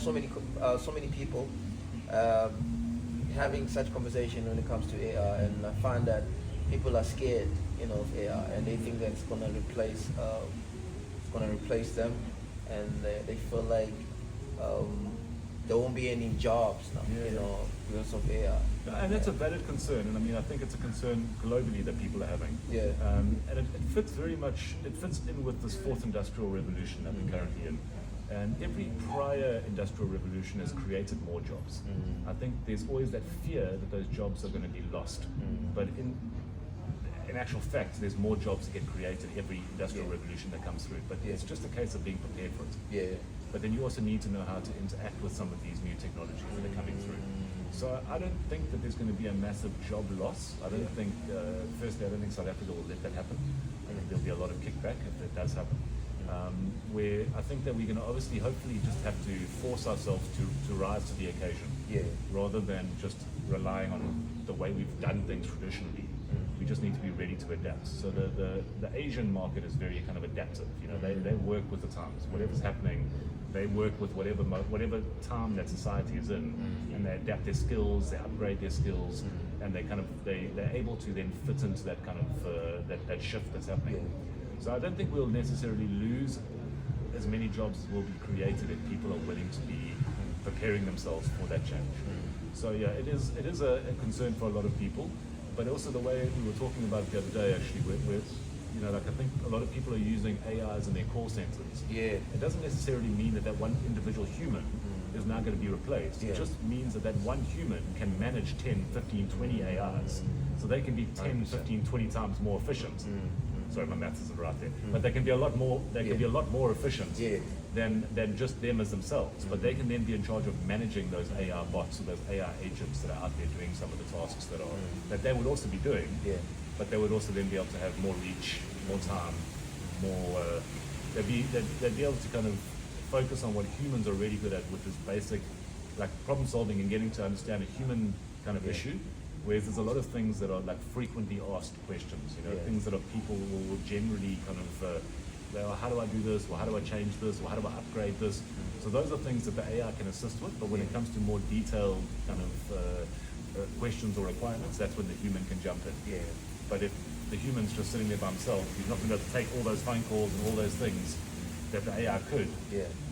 so many people um, having such conversation when it comes to AI, and I find that people are scared, of AI, and they think that it's gonna replace them, and they feel like um, there won't be any jobs now, because of AI. And that's a valid concern, and I mean, I think it's a concern globally that people are having. Yeah. And it fits very much, it fits in with this fourth industrial revolution that we're currently in. And every prior industrial revolution has created more jobs. I think there's always that fear that those jobs are going to be lost. But in actual fact, there's more jobs that get created every industrial revolution that comes through. But it's just a case of being prepared for it. Yeah. But then you also need to know how to interact with some of these new technologies that are coming through. So I don't think that there's going to be a massive job loss. I don't think, firstly, I don't think South Africa will let that happen. I think there'll be a lot of kickback if that does happen. Where I think that we're going to obviously, hopefully, just have to force ourselves to rise to the occasion, rather than just relying on the way we've done things traditionally. We just need to be ready to adapt. So the Asian market is very kind of adaptive. They work with the times. Whatever's happening, they work with whatever time that society is in, and they adapt their skills, they upgrade their skills, and they're able to then fit into that kind of that shift that's happening. So I don't think we'll necessarily lose as many jobs as will be created if people are willing to be preparing themselves for that change. So yeah, it is a concern for a lot of people, but also the way we were talking about it the other day, actually, where I think a lot of people are using AIs in their call centers. Yeah. It doesn't necessarily mean that one individual human is now going to be replaced. It just means that one human can manage 10, 15, 20 AIs. So they can be 10, 15, 20 times more efficient. Sorry, my maths isn't right there. But they can be a lot more. They can be a lot more efficient than just them as themselves. But they can then be in charge of managing those AI bots or those AI agents that are out there doing some of the tasks that they would also be doing. But they would also then be able to have more reach, more time, more. They'd be able to kind of focus on what humans are really good at, which is basic, like problem solving and getting to understand a human kind of issue. Whereas there's a lot of things that are like frequently asked questions, things that people will generally kind of, how do I do this? Or how do I change this? Or how do I upgrade this? So those are things that the AI can assist with, but when it comes to more detailed kind of questions or requirements, that's when the human can jump in. But if the human's just sitting there by himself, he's not going to be able to take all those phone calls and all those things that the AI could.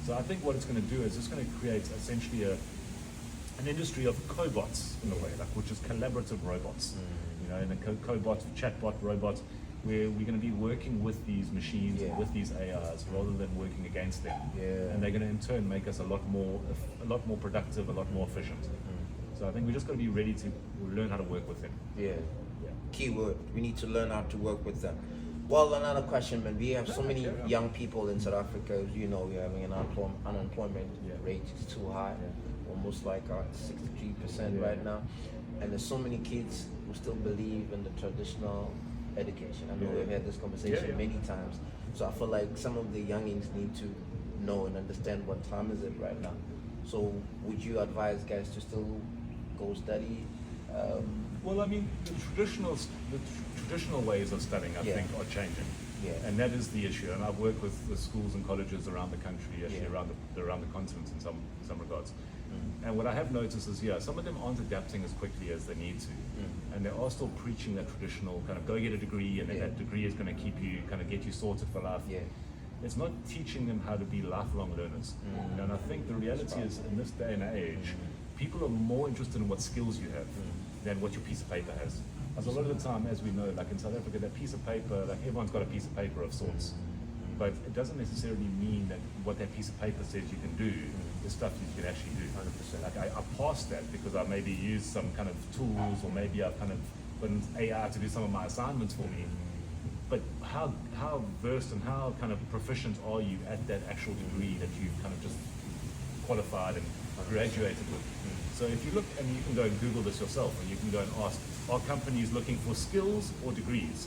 So I think what it's going to do is it's going to create essentially an industry of cobots in a way, which is collaborative robots. And a cobot, chatbot robots, where we're going to be working with these machines and with these AIs rather than working against them. And they're going to in turn make us a lot more productive, a lot more efficient. So I think we just got to be ready to learn how to work with them. Keyword: we need to learn how to work with them. Well, another question, man. We have so many young people in South Africa. We're having an unemployment rate is too high. Almost like 63% right now, and there's so many kids who still believe in the traditional education. I know we've had this conversation many times, so I feel like some of the youngins need to know and understand what time is it right now. So would you advise guys to still go study? Well, I mean, the traditional ways of studying, I think, are changing. And that is the issue. And I've worked with the schools and colleges around the country, actually around the continent in some regards. And what I have noticed is, some of them aren't adapting as quickly as they need to. And they are still preaching that traditional kind of go get a degree, and then that degree is going to get you sorted for life. It's not teaching them how to be lifelong learners. And I think the reality is, in this day and age, people are more interested in what skills you have than what your piece of paper has. Because a lot of the time, as we know, like in South Africa, that piece of paper, like everyone's got a piece of paper of sorts. But it doesn't necessarily mean that what that piece of paper says you can do is stuff you can actually do. 100%. Like I passed that because I maybe used some kind of tools, or maybe I've kind of put AI to do some of my assignments for me. But how versed and how kind of proficient are you at that actual degree that you've kind of just qualified and graduated with? So if you look, and you can go and Google this yourself, and you can go and ask, are companies looking for skills or degrees?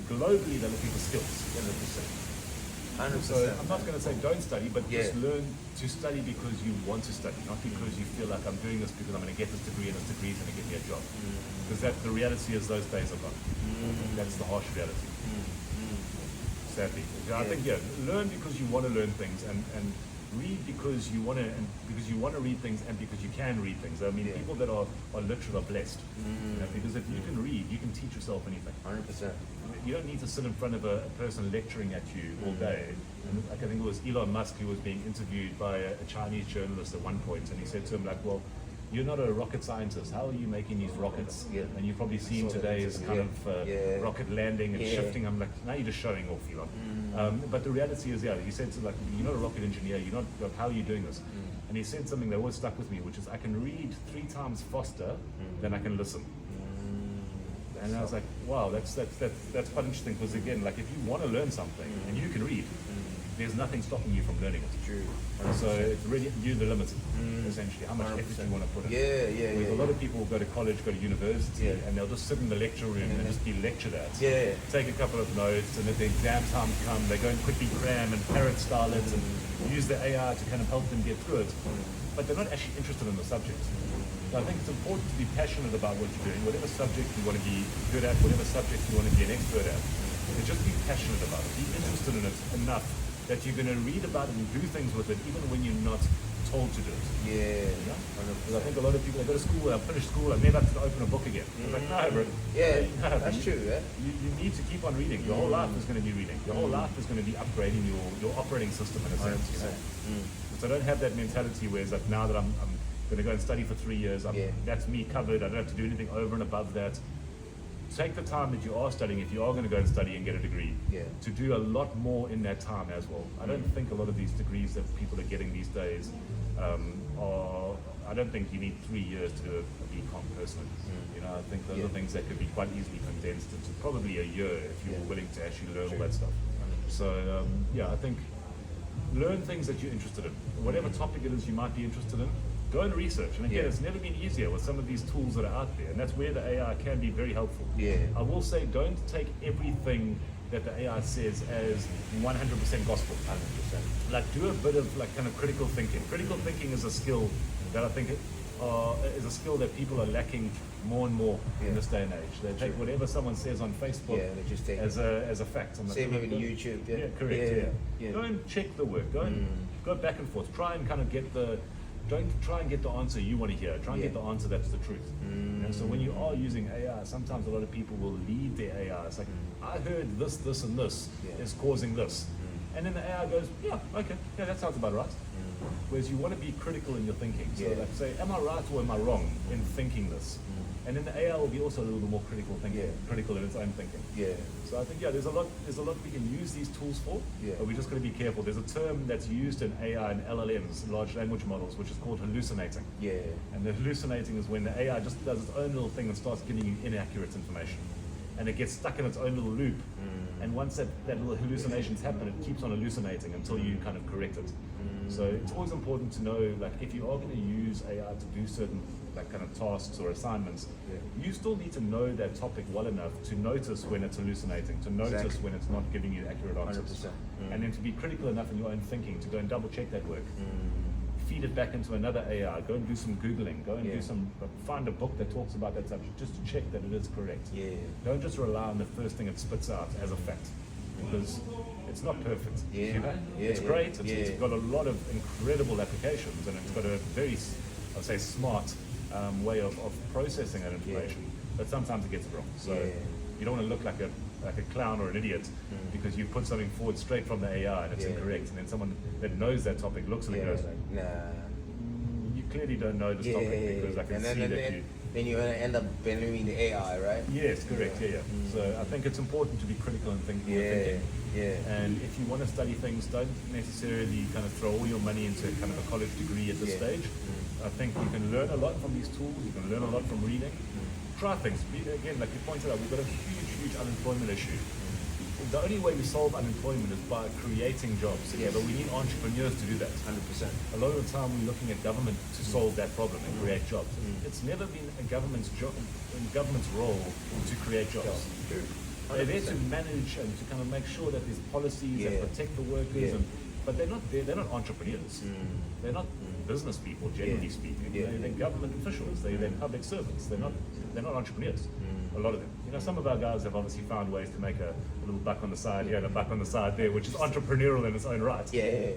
Globally, they're looking for skills. 100%. So I'm not going to say don't study, but just learn to study because you want to study, not because you feel like I'm doing this because I'm going to get this degree and this degree is going to get me a job. Because the reality is those days are gone. That's the harsh reality. Sadly. I think, learn because you want to learn things, and read because you want to, and because you want to read things, and because you can read things. I mean, Yeah. people that are literate are blessed. You know, because if you can read, you can teach yourself anything. 100%. You don't need to sit in front of a person lecturing at you all day. And like, I think it was Elon Musk who was being interviewed by a Chinese journalist at one point, and he said to him, like, well, you're not a rocket scientist. How are you making these rockets? Yeah. And you've probably seen saw that today's kind interview, of yeah. rocket landing and Yeah. shifting. I'm like, now you're just showing off, Elon. But the reality is, yeah, he said to, like, you're not a rocket engineer. You're not. Like, how are you doing this? And he said something that always stuck with me, which is, I can read 3 times faster than I can listen. And I was like, wow, that's quite interesting, because again, like, if you want to learn something and you can read, there's nothing stopping you from learning it. True. And so it's really you the limit, essentially, how much effort you want to put in. Whereas a lot of people go to college, go to university, and they'll just sit in the lecture room and just be lectured at. Yeah. Take a couple of notes, and if the exam time come, they go and quickly cram and parrot style it and use the AI to kind of help them get through it. But they're not actually interested in the subject. So I think it's important to be passionate about what you're doing, whatever subject you want to be good at, whatever subject you want to be an expert at. And just be passionate about it. Be interested in it enough that you're going to read about it and do things with it, even when you're not told to do it. Yeah. You know? Because I think a lot of people, they go to school, they finish school, and never have to open a book again. It's like, no, bro. Yeah, No, that's true, yeah. You need to keep on reading. Your whole life is going to be reading. Your whole life is going to be upgrading your operating system in a sense. You know? So I don't have that mentality where it's like, now that I'm going to go and study for 3 years, that's me covered. I don't have to do anything over and above that. Take the time that you are studying, if you are going to go and study and get a degree, to do a lot more in that time as well. I don't think a lot of these degrees that people are getting these days are, I don't think you need 3 years to do a BCom personally. You know, I think those are things that could be quite easily condensed into probably a year if you were willing to actually learn all that stuff. So yeah, I think learn things that you're interested in. Whatever topic it is you might be interested in, go and research. And again, it's never been easier with some of these tools that are out there, and that's where the AI can be very helpful. I will say, don't take everything that the AI says as 100% gospel. 100%. Like, do a bit of like kind of critical thinking. Critical thinking is a skill that I think is a skill that people are lacking more and more in this day and age. They take whatever someone says on Facebook they just take as a fact. Same with YouTube. Yeah, correct. Go and check the work. Go and go back and forth. Try and kind of get the. Don't try and get the answer you want to hear. Try and get the answer that's the truth. You know, so when you are using AI, sometimes a lot of people will lead their AI. It's like, I heard this, this, and this is causing this. And then the AI goes, yeah, okay, yeah, that sounds about right. Whereas you want to be critical in your thinking. So like, say, am I right or am I wrong in thinking this? And then the AI will be also a little bit more critical thinking, critical in its own thinking. So I think there's a lot we can use these tools for, but we just got to be careful. There's a term that's used in AI and LLMs, large language models, which is called hallucinating. And the hallucinating is when the AI just does its own little thing and starts giving you inaccurate information, and it gets stuck in its own little loop. And once that little hallucinations happen, it keeps on hallucinating until you kind of correct it. So it's always important to know, like, if you are going to use AI to do certain like kind of tasks or assignments, you still need to know that topic well enough to notice when it's hallucinating, to notice when it's not giving you accurate answers, and then to be critical enough in your own thinking to go and double check that work. Feed it back into another AI, go and do some Googling, go and do some, find a book that talks about that subject, just to check that it is correct. Don't just rely on the first thing it spits out as a fact, because it's not perfect. You know? It's great, it's got a lot of incredible applications, and it's got a very, I'd say, smart way of processing that information, but sometimes it gets it wrong. So you don't want to look like a clown or an idiot because you put something forward straight from the AI and it's incorrect, and then someone that knows that topic looks at it and goes, nah, you clearly don't know this topic because I can see that you. Then you end up blaming the AI, right? Yes, correct. So I think it's important to be critical in thinking. And if you want to study things, don't necessarily kind of throw all your money into kind of a college degree at this stage. I think you can learn a lot from these tools. You can learn a lot from reading. Try things. Again, like you pointed out, we've got a huge unemployment issue. The only way we solve unemployment is by creating jobs. But we need entrepreneurs to do that. 100%. A lot of the time we're looking at government to solve that problem and create jobs. It's never been a government's role to create jobs. They're there to manage and to kind of make sure that there's policies that protect the workers. but they're not entrepreneurs. They're not business people, generally speaking. They're government officials. They're public servants. They're not entrepreneurs. A lot of them. You know, some of our guys have obviously found ways to make a little buck on the side here and a buck on the side there, which is entrepreneurial in its own right.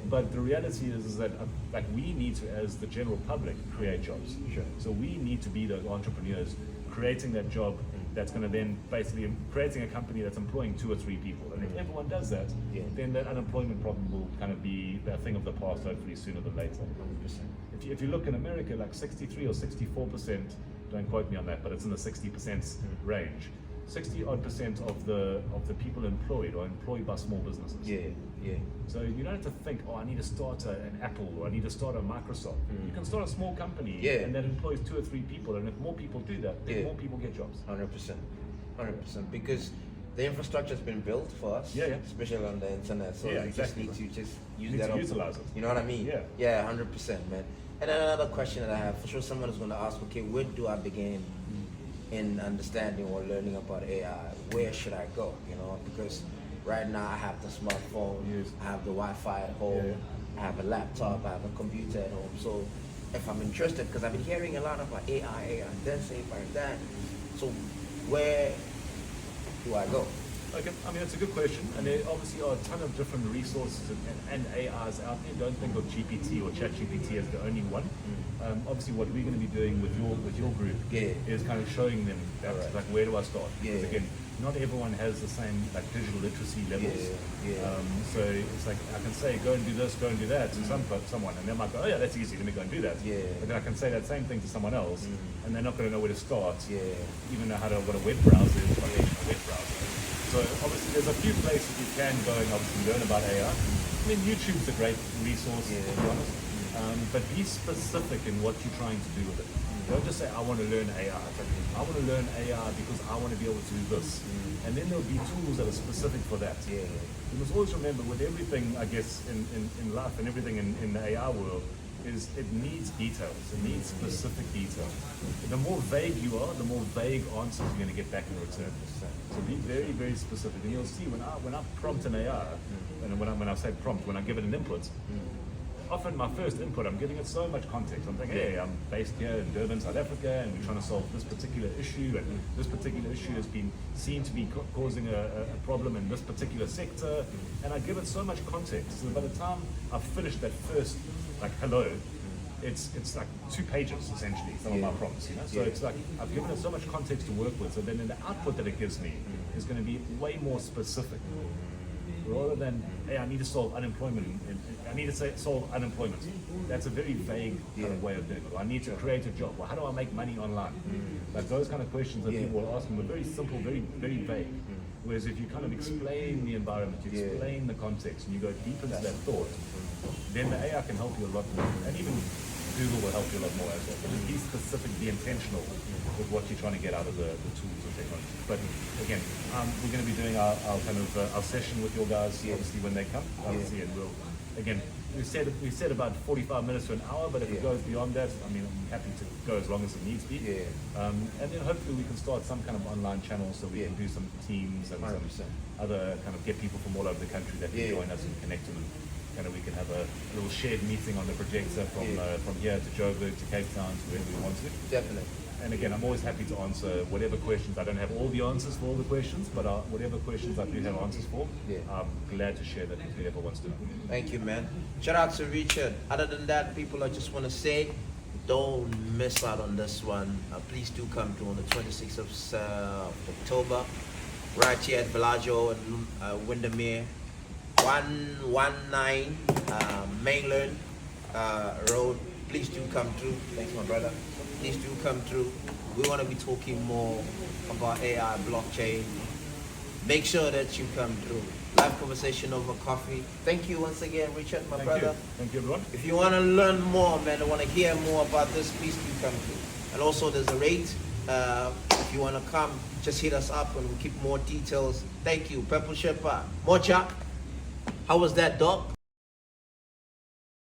But the reality is that like we need to, as the general public, create jobs. Sure. So we need to be the entrepreneurs creating that job that's going to then basically creating a company that's employing 2 or 3 people. And if everyone does that, then that unemployment problem will kind of be a thing of the past, hopefully sooner than later. 100%. If you look in America, like 63 or 64%, don't quote me on that, but it's in the 60% range. 60-odd% of the people employed are employed by small businesses. So you don't have to think, oh, I need to start an Apple or I need to start a Microsoft. You can start a small company and that employs 2 or 3 people, and if more people do that, then more people get jobs. 100%, because the infrastructure has been built for us, especially on the internet. So you just need to use that. Utilize it. You know what I mean? 100%, man. And then another question that I have, for sure, someone is going to ask, okay, where do I begin in understanding or learning about AI? Where should I go? You know, because right now I have the smartphone, I have the Wi-Fi at home, I have a laptop, I have a computer at home. So if I'm interested, because I've been hearing a lot about AI this, AI that. So where do I go? Okay, I mean, it's a good question, and there obviously are a ton of different resources and AIs out there. Don't think of GPT or ChatGPT as the only one. Obviously, what we're going to be doing with your group is kind of showing them that, like, where do I start? Because again, not everyone has the same like digital literacy levels. So it's like I can say, go and do this, go and do that to someone, and they might go, oh yeah, that's easy, let me go and do that. But then I can say that same thing to someone else, and they're not going to know where to start, even know what a web browser is, what a web browser is. So obviously there's a few places you can go and obviously learn about AI. I mean, YouTube's a great resource, to be honest. But be specific in what you're trying to do with it. Don't just say, I want to learn AI. I want to learn AI because I want to be able to do this. And then there'll be tools that are specific for that. You must always remember with everything, I guess, in life and everything in the AI world, is it needs details. It needs specific detail. The more vague you are, the more vague answers you're going to get back in return. So be very, very specific. And you'll see when I prompt an AI, and when I say prompt, when I give it an input, often my first input, I'm giving it so much context. I'm thinking, hey, I'm based here in Durban, South Africa, and we're trying to solve this particular issue, and this particular issue has been seen to be causing a problem in this particular sector, and I give it so much context. So by the time I've finished that first, like, hello, it's like 2 pages essentially, some of my prompts, you know. So it's like I've given it so much context to work with, so then in the output that it gives me is going to be way more specific. Rather than, hey, I need to solve unemployment, I need to solve unemployment. That's a very vague kind of way of doing it. Or I need to create a job. Well, how do I make money online? Like those kind of questions that people are asking are very simple, very, very vague. Whereas if you kind of explain the environment, you explain the context, and you go deep into that thought, then the AI can help you a lot more. And even Google will help you a lot more as well. But just be specific, be intentional with what you're trying to get out of the tools and technology. But again, we're going to be doing our kind of our session with your guys, obviously, when they come. Obviously, and we'll, again, we said about 45 minutes to an hour, but if it goes beyond that, I mean, I'm happy to go as long as it needs to be. And then hopefully we can start some kind of online channel so we can do some teams and some other kind of get people from all over the country that can join us and connect them. Kind of we can have a little shared meeting on the projector from here to Joburg to Cape Town to wherever we want to. Definitely. And again, I'm always happy to answer whatever questions. I don't have all the answers for all the questions, but whatever questions I do have answers for, I'm glad to share that with whoever wants to know. Thank you, man. Shout out to Richard. Other than that, people, I just want to say, don't miss out on this one. Please do come to on the 26th of October, right here at Bellagio and Windermere. 119 Mainland Road. Please do come through. Thanks, my brother. Please do come through. We want to be talking more about AI, blockchain. Make sure that you come through. Live conversation over coffee. Thank you once again, Richard, my brother. Thank you, everyone. If you want to learn more, man, I want to hear more about this, please do come through. And also, there's a rate. If you want to come, just hit us up and we'll keep more details. Thank you. Purple Shepherd. Mocha. How was that, dog?